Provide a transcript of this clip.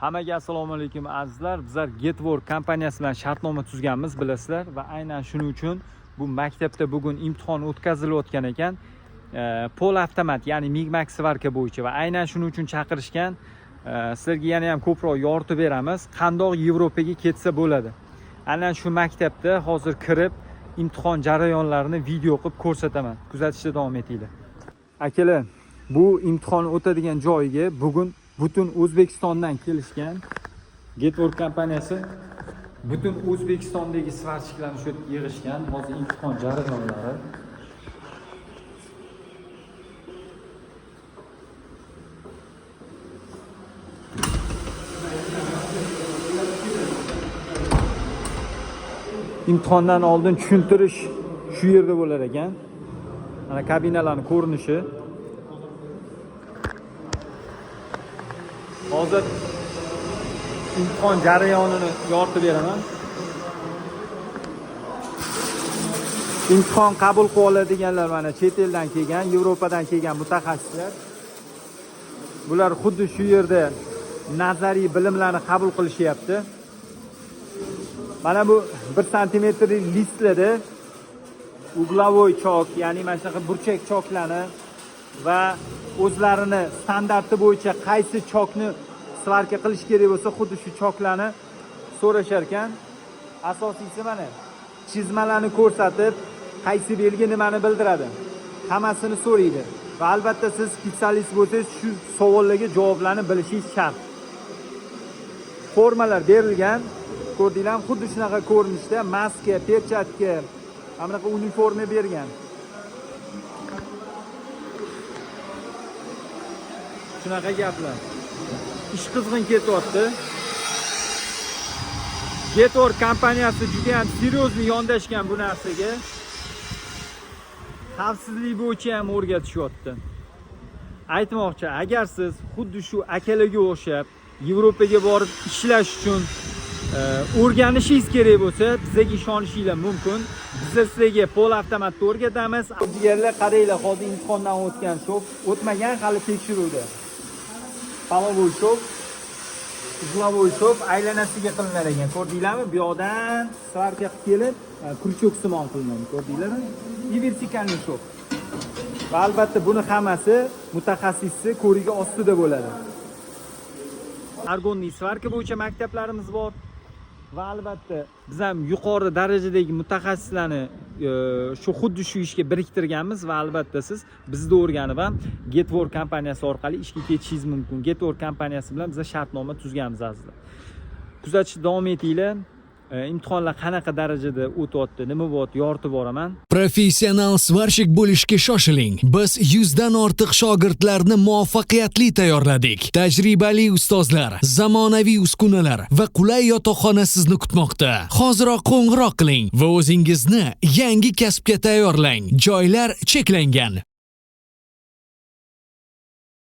Hammaga assalomu alaykum azizlar. Bizlar Getwork kompaniyasi bilan shartnoma tuzganmiz, bilasizlar, va aynan shuning uchun bu maktabda bugun imtihon o'tkazilayotgan ekan. Pol avtomat, ya'ni MIG-Max svarka bo'yicha, va aynan shuning uchun chaqirishgan. Sizlarga yana ham ko'proq yoritib beramiz, qandoq Yevropaga ketsa bo'ladi. Aynan shu maktabda hozir kirib imtihon jarayonlarini video qilib ko'rsataman. Kuzatishda davom etinglar. Akalar, bu imtihon o'tadigan joyiga bugun butun O'zbekistondan kelishgan Getwork kompaniyasi butun O'zbekistondagi svarchilarni shu yig'ishgan. Hozir imtihon jarayonlari. Imtihondan oldin tushuntirish shu yerda bo'lar ekan. Mana kabinalarning ko'rinishi. Hozir imtihon jarayonini yoritib beraman. Imtihon qabul qilib oladiganlar mana chet eldan kelgan, Yevropadan kelgan mutaxassislar. Bular xuddi shu yerda nazariy bilimlarni qabul qilishyapti. Mana bu 1 santimetrlik listlarda uglovoy chok, ya'ni mana shunaqa burchak choklarni va o'zlarini standarti bo'yicha qaysi chokni svarka qilish kerak bo'lsa, xuddi shu choklarni so'rashar ekan. Asosiysi mana chizmalarni ko'rsatib, qaysi belgi nimani bildiradi, hammasini so'raydi. Va albatta siz specialist bo'lsangiz, shu savollarga javoblarni bilishingiz shart. Formalar berilgan, ko'rdinglarmi? Xuddi shunaqa ko'rinishda maska, perchatka, mana bunaqa uniforma bergan. Shunaqa gaplar. Ish qizg'in ketyapti. Getwork kompaniyasi juda ham seryozni yondashgan bu narsaga. Xavfsizlik bo'yicha ham o'rgatishyapti. Aytmoqchi, agar siz xuddi shu akalarga o'xshab Yevropaga borib ishlash uchun o'rganishingiz kerak bo'lsa, bizga ishonishingiz mumkin. Biz sizlarga pol avtomatni o'rgatamiz. Jigarlar, qaranglar, hozir imtihondan o'tgan shov, o'tmagan hali tekshiruvda. Palovoy shov, uglovoy shov aylanasiga qilinar ekan. Ko'rdinglarmi? Bu yoqdan svarka qilib kelib, krючок simon qilinadi. Ko'rdinglarmi? И vertikalniy shov. Va albatta buni hammasi mutaxassisning ko'rigi ostida bo'ladi. Argonli svarka bo'yicha maktablarimiz bor. Va albatta biz ham yuqori darajadagi mutaxassislarni shu xuddi shu ishga biriktirganmiz va albatta siz bizda o'rganib ham Getwork kompaniyasi orqali ishga ketishingiz mumkin. Getwork kompaniyasi bilan biz shartnoma tuzganmiz azizlar. Kuzatishda davom etinglar. Imtihonlar qanaqa darajada o'tyapti, nima bo'lyapti, yoritib boraman. Professional svarshik bo'lishga shoshiling. Biz 100 dan ortiq shogirdlarni muvaffaqiyatli tayyorladik. Tajribali ustozlar, zamonaviy uskunalar va qulay yotoqxona sizni kutmoqda. Hoziroq qo'ng'iroq qiling va o'zingizni yangi kasbga tayyorlang. Joylar cheklangan.